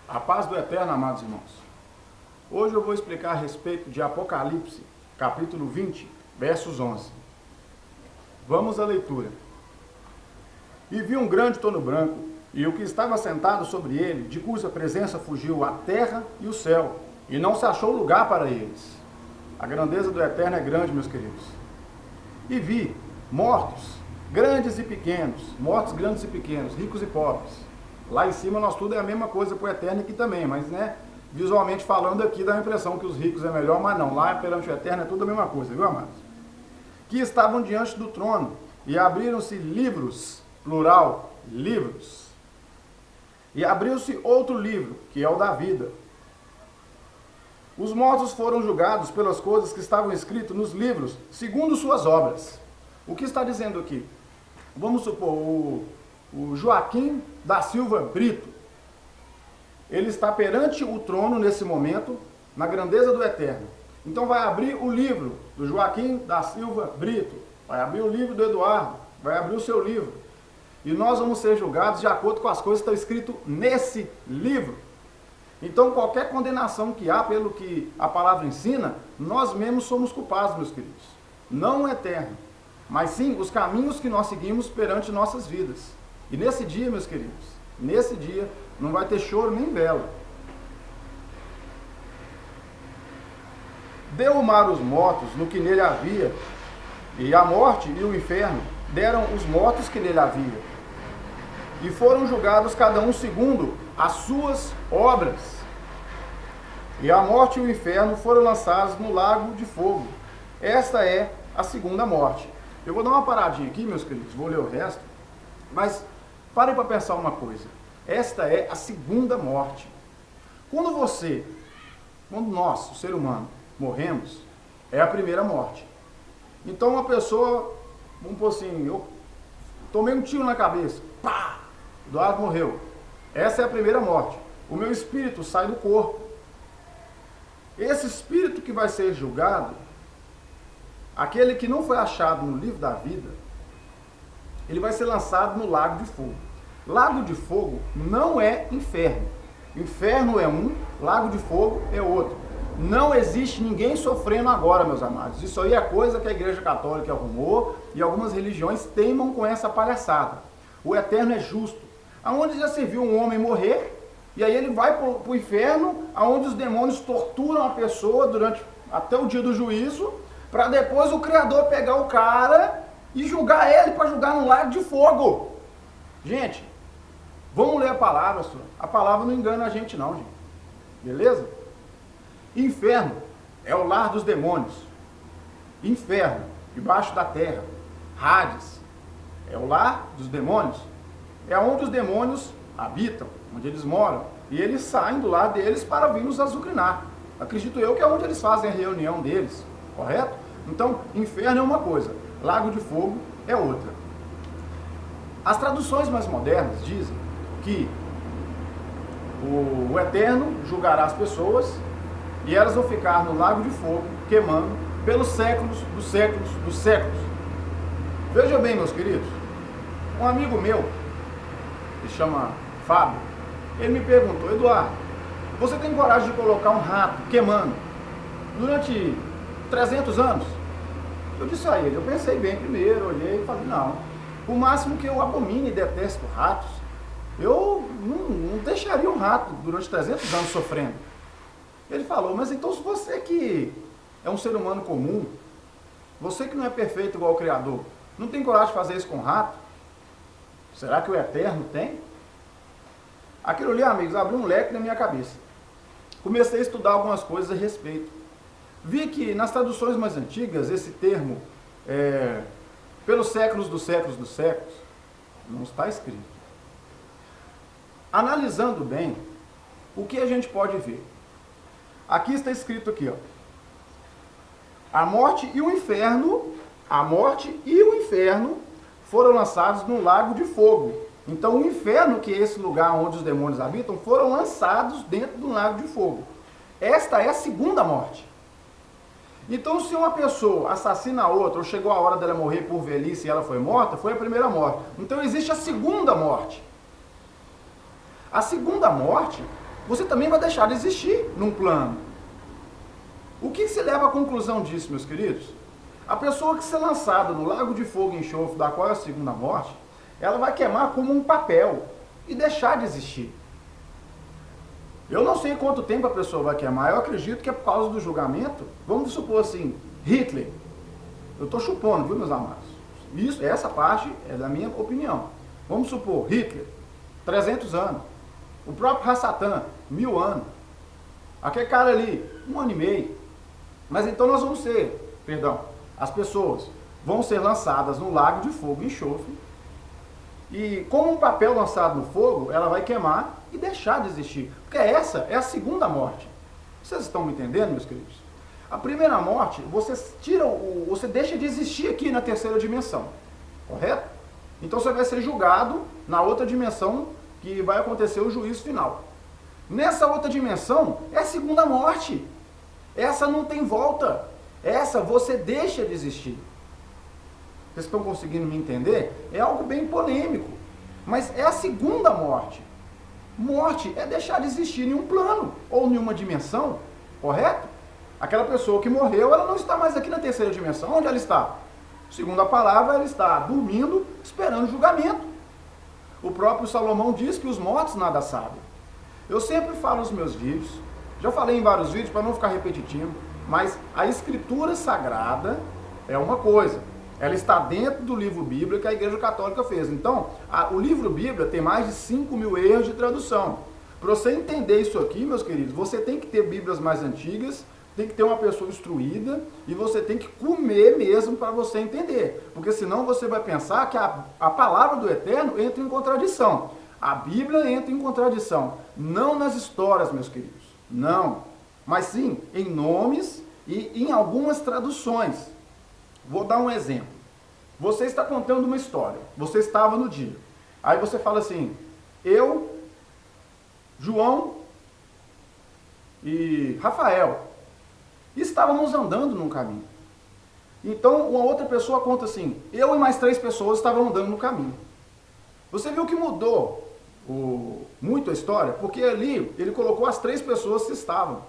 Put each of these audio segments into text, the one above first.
A paz do Eterno, amados irmãos. Hoje eu vou explicar a respeito de Apocalipse, capítulo 20, versos 11. Vamos à leitura. E vi um grande trono branco, e o que estava sentado sobre ele, de cuja presença fugiu a terra e o céu, e não se achou lugar para eles. A grandeza do Eterno é grande, meus queridos. E vi mortos, grandes e pequenos, mortos grandes e pequenos, ricos e pobres. Lá em cima nós tudo é a mesma coisa para o Eterno aqui também, mas visualmente falando aqui dá a impressão que os ricos é melhor, mas não, lá perante o Eterno é tudo a mesma coisa, viu, amados? Que estavam diante do trono, e abriram-se livros, plural, livros. E abriu-se outro livro, que é o da vida. Os mortos foram julgados pelas coisas que estavam escritas nos livros, segundo suas obras. O que está dizendo aqui? Vamos supor, o Joaquim da Silva Brito, ele está perante o trono nesse momento, na grandeza do Eterno. Então vai abrir o livro do Joaquim da Silva Brito, vai abrir o livro do Eduardo, vai abrir o seu livro. E nós vamos ser julgados de acordo com as coisas que estão escritas nesse livro. Então qualquer condenação que há pelo que a palavra ensina, nós mesmos somos culpados, meus queridos. Não o Eterno, mas sim os caminhos que nós seguimos perante nossas vidas. E nesse dia, meus queridos, nesse dia não vai ter choro nem vela. Deu o mar os mortos no que nele havia, e a morte e o inferno deram os mortos que nele havia. E foram julgados cada um segundo as suas obras. E a morte e o inferno foram lançados no lago de fogo. Esta é a segunda morte. Eu vou dar uma paradinha aqui, meus queridos, vou ler o resto, mas parem para pensar uma coisa. Esta é a segunda morte. Quando nós, o ser humano, morremos, é a primeira morte. Então uma pessoa, vamos pôr assim, eu tomei um tiro na cabeça, pá, o Eduardo morreu. Essa é a primeira morte. O meu espírito sai do corpo. Esse espírito que vai ser julgado, aquele que não foi achado no livro da vida, ele vai ser lançado no lago de fogo. Lago de fogo não é inferno. Inferno é um, lago de fogo é outro. Não existe ninguém sofrendo agora, meus amados. Isso aí é coisa que a Igreja Católica arrumou e algumas religiões teimam com essa palhaçada. O Eterno é justo. Aonde já se viu um homem morrer, e aí ele vai para o inferno, aonde os demônios torturam a pessoa durante até o dia do juízo, para depois o Criador pegar o cara e julgar ele para julgar no lago de fogo. Gente, vamos ler a palavra, senhor. A palavra não engana a gente não, gente. Beleza? Inferno é o lar dos demônios. Inferno, debaixo da terra. Hades é o lar dos demônios. É onde os demônios habitam, onde eles moram. E eles saem do lar deles para vir nos azucrinar. Acredito eu que é onde eles fazem a reunião deles, correto? Então, inferno é uma coisa, lago de fogo é outra. As traduções mais modernas dizem que o Eterno julgará as pessoas e elas vão ficar no lago de fogo, queimando, pelos séculos dos séculos dos séculos. Veja bem, meus queridos, um amigo meu, que se chama Fábio, ele me perguntou: Eduardo, você tem coragem de colocar um rato queimando durante 300 anos? Eu disse a ele, eu pensei bem primeiro, olhei e falei, não, o máximo que eu abomine e detesto ratos, eu não deixaria um rato durante 300 anos sofrendo. Ele falou, mas então se você que é um ser humano comum, você que não é perfeito igual o Criador, não tem coragem de fazer isso com rato? Será que o Eterno tem? Aquilo ali, amigos, abriu um leque na minha cabeça. Comecei a estudar algumas coisas a respeito. Vi que nas traduções mais antigas, esse termo, pelos séculos dos séculos dos séculos, não está escrito. Analisando bem, o que a gente pode ver? Aqui está escrito aqui, ó. A morte e o inferno foram lançados no lago de fogo. Então o inferno, que é esse lugar onde os demônios habitam, foram lançados dentro do lago de fogo. Esta é a segunda morte. Então, se uma pessoa assassina a outra, ou chegou a hora dela morrer por velhice e ela foi morta, foi a primeira morte. Então existe a segunda morte. A segunda morte você também vai deixar de existir num plano. O que se leva à conclusão disso, meus queridos? A pessoa que ser lançada no lago de fogo e enxofre, da qual é a segunda morte, ela vai queimar como um papel e deixar de existir. Eu não sei quanto tempo a pessoa vai queimar, eu acredito que é por causa do julgamento. Vamos supor assim, Hitler. Eu estou chupando, viu, meus amados? Essa parte é da minha opinião. Vamos supor, Hitler, 300 anos. O próprio Hassatan, 1000 anos. Aquele cara ali, 1 ano e meio. Mas então nós vamos ser, as pessoas vão ser lançadas no lago de fogo e enxofre. E como um papel lançado no fogo, ela vai queimar e deixar de existir. Porque essa é a segunda morte. Vocês estão me entendendo, meus queridos? A primeira morte, você deixa de existir aqui na terceira dimensão. Correto? Então você vai ser julgado na outra dimensão, que vai acontecer o juízo final. Nessa outra dimensão, é a segunda morte. Essa não tem volta. Essa você deixa de existir. Vocês estão conseguindo me entender? É algo bem polêmico. Mas é a segunda morte. Morte é deixar de existir em um plano ou em uma dimensão. Correto? Aquela pessoa que morreu, ela não está mais aqui na terceira dimensão. Onde ela está? Segundo a palavra, ela está dormindo, esperando julgamento. O próprio Salomão diz que os mortos nada sabem. Eu sempre falo nos meus vídeos, já falei em vários vídeos para não ficar repetitivo, mas a escritura sagrada é uma coisa. Ela está dentro do livro Bíblia que a Igreja Católica fez. Então, o livro Bíblia tem mais de 5.000 erros de tradução. Para você entender isso aqui, meus queridos, você tem que ter Bíblias mais antigas, tem que ter uma pessoa instruída e você tem que comer mesmo para você entender. Porque senão você vai pensar que a palavra do Eterno entra em contradição. A Bíblia entra em contradição. Não nas histórias, meus queridos. Não. Mas sim em nomes e em algumas traduções. Vou dar um exemplo. Você está contando uma história. Você estava no dia. Aí você fala assim, eu, João e Rafael estávamos andando num caminho. Então, uma outra pessoa conta assim, eu e mais 3 pessoas estavam andando no caminho. Você viu que mudou muito a história? Porque ali, ele colocou as 3 pessoas que estavam.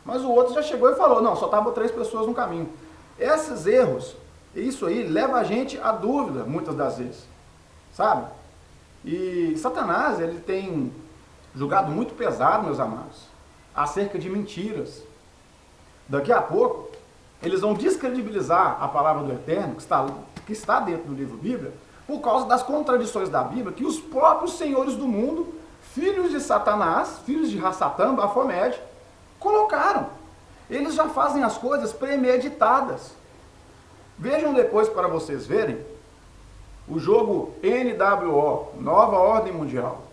Mas o outro já chegou e falou, não, só estavam 3 pessoas no caminho. Esses erros, isso aí, leva a gente à dúvida, muitas das vezes. Sabe? E Satanás, ele tem julgado muito pesado, meus amados, acerca de mentiras. Daqui a pouco, eles vão descredibilizar a palavra do Eterno, que está dentro do livro Bíblia, por causa das contradições da Bíblia, que os próprios senhores do mundo, filhos de Satanás, filhos de Hassatan, Bafomede, colocaram. Eles já fazem as coisas premeditadas. Vejam depois para vocês verem o jogo NWO, Nova Ordem Mundial.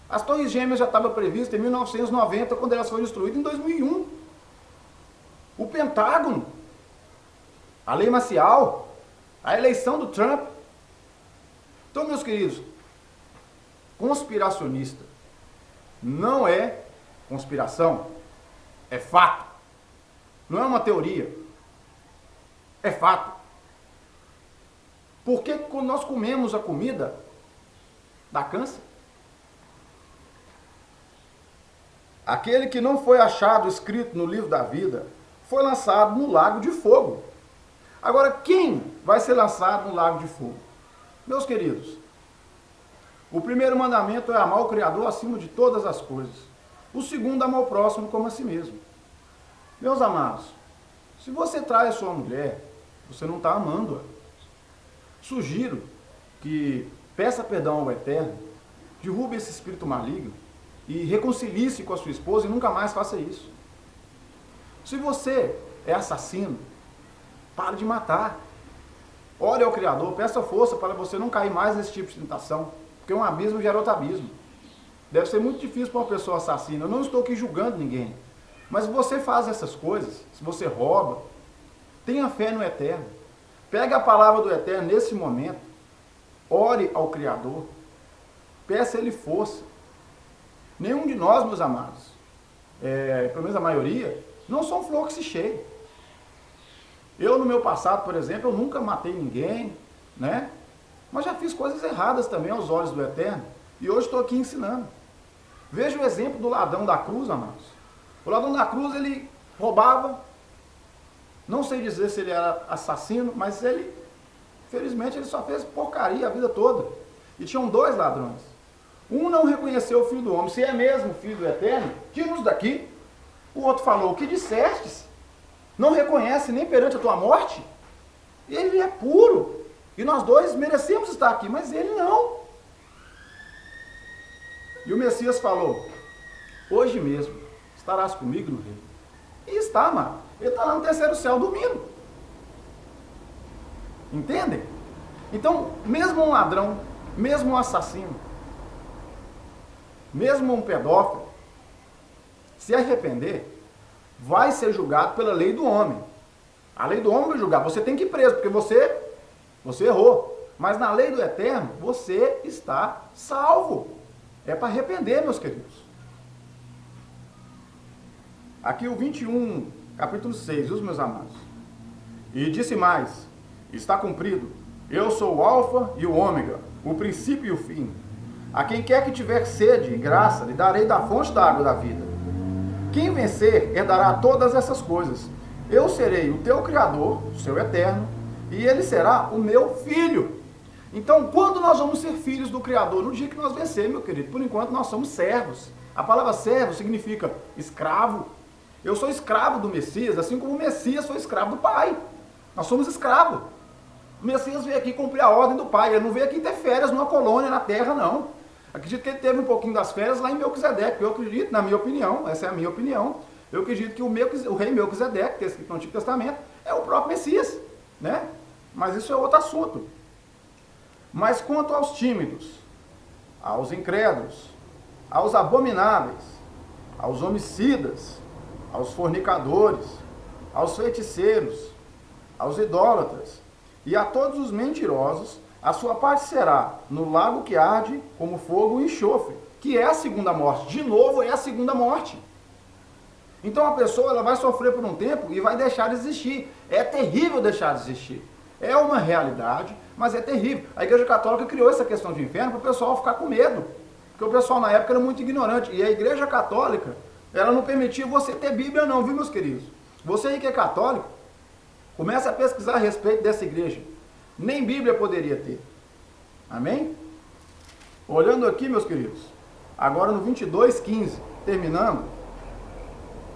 As Torres Gêmeas já estavam previstas em 1990, quando elas foram destruídas em 2001. O Pentágono, a lei marcial, a eleição do Trump. Então, meus queridos, conspiracionista não é conspiração, é fato. Não é uma teoria, é fato. Por que quando nós comemos a comida, dá câncer? Aquele que não foi achado escrito no livro da vida, foi lançado no lago de fogo. Agora, quem vai ser lançado no lago de fogo? Meus queridos, o primeiro mandamento é amar o Criador acima de todas as coisas. O segundo, amar o próximo como a si mesmo. Meus amados, se você trai a sua mulher, você não está amando-a. Sugiro que peça perdão ao Eterno, derrube esse espírito maligno e reconcilie-se com a sua esposa e nunca mais faça isso. Se você é assassino, pare de matar. Ore ao Criador, peça força para você não cair mais nesse tipo de tentação, porque um abismo gera outro abismo. Deve ser muito difícil para uma pessoa assassina. Eu não estou aqui julgando ninguém. Mas se você faz essas coisas, se você rouba, tenha fé no Eterno. Pega a palavra do Eterno nesse momento, ore ao Criador, peça a Ele força. Nenhum de nós, meus amados, pelo menos a maioria, não são flor que se cheia. Eu, no meu passado, por exemplo, eu nunca matei ninguém, mas já fiz coisas erradas também aos olhos do Eterno, e hoje estou aqui ensinando. Veja o exemplo do ladrão da cruz, amados. O ladrão da cruz, ele roubava, não sei dizer se ele era assassino, mas ele, felizmente, ele só fez porcaria a vida toda. E tinham dois ladrões. Um não reconheceu o Filho do Homem, se é mesmo Filho do Eterno, tira-nos daqui. O outro falou, o que dissestes? Não reconhece nem perante a tua morte? Ele é puro. E nós dois merecemos estar aqui, mas ele não. E o Messias falou, hoje mesmo estarás comigo no reino. E está, mano. Ele está lá no terceiro céu dormindo. Entendem? Então, mesmo um ladrão, mesmo um assassino, mesmo um pedófilo, se arrepender, vai ser julgado pela lei do homem. A lei do homem vai julgar. Você tem que ir preso, porque você errou. Mas na lei do Eterno, você está salvo. É para arrepender, meus queridos. Aqui o 21, capítulo 6, os meus amados. E disse mais, está cumprido, eu sou o alfa e o ômega, o princípio e o fim. A quem quer que tiver sede e graça, lhe darei da fonte da água da vida. Quem vencer, herdará todas essas coisas. Eu serei o teu Criador, o seu Eterno, e ele será o meu filho. Então, quando nós vamos ser filhos do Criador? No dia que nós vencermos, meu querido. Por enquanto, nós somos servos. A palavra servo significa escravo. Eu sou escravo do Messias, assim como o Messias foi escravo do Pai. Nós somos escravos. O Messias veio aqui cumprir a ordem do Pai. Ele não veio aqui ter férias numa colônia na terra, não. Acredito que ele teve um pouquinho das férias lá em Melquisedeque. Eu acredito, na minha opinião, essa é a minha opinião, eu acredito que o rei Melquisedeque, que é escrito no Antigo Testamento, é o próprio Messias, né? Mas isso é outro assunto. Mas quanto aos tímidos, aos incrédulos, aos abomináveis, aos homicidas, aos fornicadores, aos feiticeiros, aos idólatras e a todos os mentirosos, a sua parte será no lago que arde como fogo e enxofre, que é a segunda morte. De novo, é a segunda morte. Então a pessoa ela vai sofrer por um tempo e vai deixar de existir. É terrível deixar de existir. É uma realidade, mas é terrível. A Igreja Católica criou essa questão de inferno para o pessoal ficar com medo. Porque o pessoal na época era muito ignorante. E a Igreja Católica, ela não permitia você ter Bíblia não, viu, meus queridos? Você aí que é católico, comece a pesquisar a respeito dessa igreja. Nem Bíblia poderia ter. Amém? Olhando aqui, meus queridos, agora no 22:15, terminando,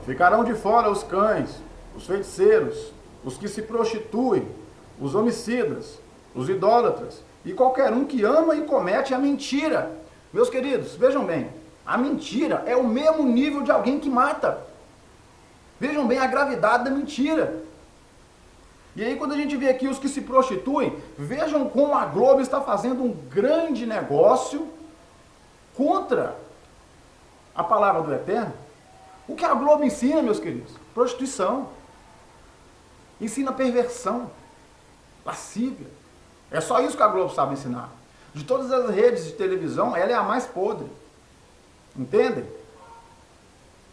ficarão de fora os cães, os feiticeiros, os que se prostituem, os homicidas, os idólatras e qualquer um que ama e comete a mentira. Meus queridos, vejam bem, a mentira é o mesmo nível de alguém que mata. Vejam bem a gravidade da mentira. E aí quando a gente vê aqui os que se prostituem, vejam como a Globo está fazendo um grande negócio contra a palavra do Eterno. O que a Globo ensina, meus queridos? Prostituição. Ensina perversão, lascívia. É só isso que a Globo sabe ensinar. De todas as redes de televisão, ela é a mais podre. Entendem?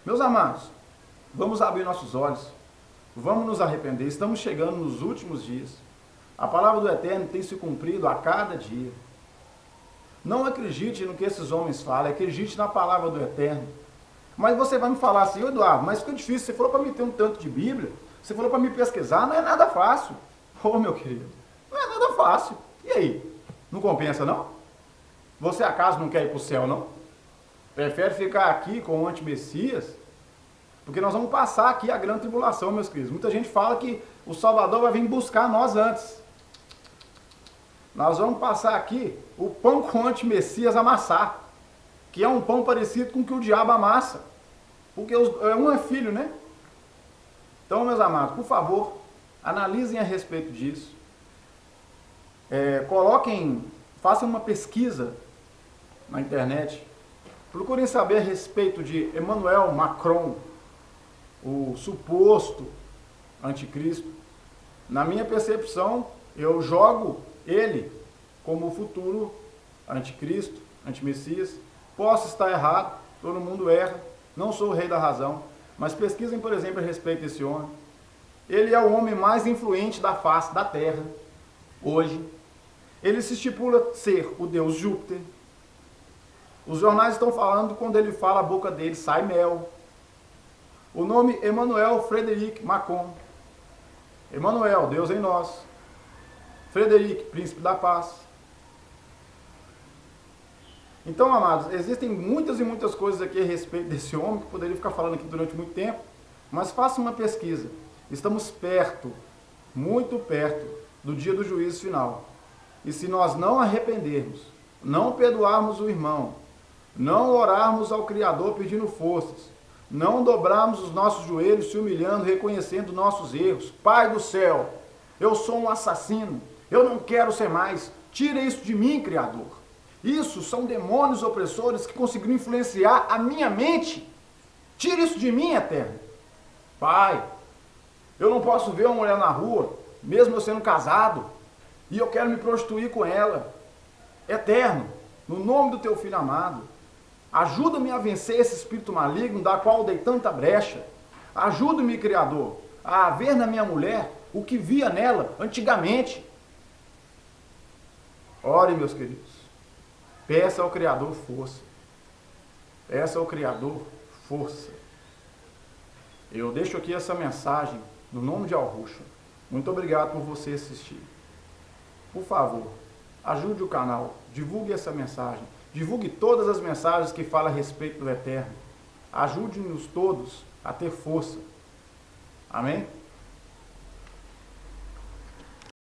Meus amados, vamos abrir nossos olhos. Vamos nos arrepender, estamos chegando nos últimos dias. A palavra do Eterno tem se cumprido a cada dia. Não acredite no que esses homens falam, acredite na palavra do Eterno. Mas você vai me falar assim, Eduardo, mas fica difícil, você falou para me ter um tanto de Bíblia, você falou para me pesquisar, não é nada fácil. Ô meu querido, não é nada fácil. E aí, não compensa não? Você acaso não quer ir para o céu não? Prefere ficar aqui com o anti-Messias? Porque nós vamos passar aqui a grande tribulação, meus queridos. Muita gente fala que o Salvador vai vir buscar nós antes. Nós vamos passar aqui o pão com o anti-Messias amassar. Que é um pão parecido com o que o diabo amassa. Porque um é filho, né? Então, meus amados, por favor, analisem a respeito disso. Façam uma pesquisa na internet. Procurem saber a respeito de Emmanuel Macron, o suposto anticristo. Na minha percepção, eu jogo ele como o futuro anticristo, antimessias. Posso estar errado, todo mundo erra, não sou o rei da razão, mas pesquisem, por exemplo, a respeito desse homem. Ele é o homem mais influente da face da terra, hoje. Ele se estipula ser o deus Júpiter. Os jornais estão falando, quando ele fala, a boca dele sai mel. O nome Emmanuel Frederic Macron. Emmanuel, Deus em nós. Frederic, príncipe da paz. Então, amados, existem muitas e muitas coisas aqui a respeito desse homem, que poderia ficar falando aqui durante muito tempo, mas faça uma pesquisa. Estamos perto, muito perto, do dia do juízo final. E se nós não arrependermos, não perdoarmos o irmão, não orarmos ao Criador pedindo forças, não dobrarmos os nossos joelhos se humilhando, reconhecendo nossos erros, Pai do céu, eu sou um assassino, eu não quero ser mais, tira isso de mim, Criador. Isso são demônios opressores que conseguiram influenciar a minha mente. Tira isso de mim, Eterno. Pai, eu não posso ver uma mulher na rua, mesmo eu sendo casado, e eu quero me prostituir com ela. Eterno, no nome do teu Filho amado, ajuda-me a vencer esse espírito maligno da qual eu dei tanta brecha. Ajuda-me, Criador, a ver na minha mulher o que via nela antigamente. Ore, meus queridos. Peça ao Criador força. Peça ao Criador força. Eu deixo aqui essa mensagem no nome de Alruxa. Muito obrigado por você assistir. Por favor, ajude o canal, divulgue essa mensagem, divulgue todas as mensagens que falam a respeito do Eterno. Ajude-nos todos a ter força. Amém?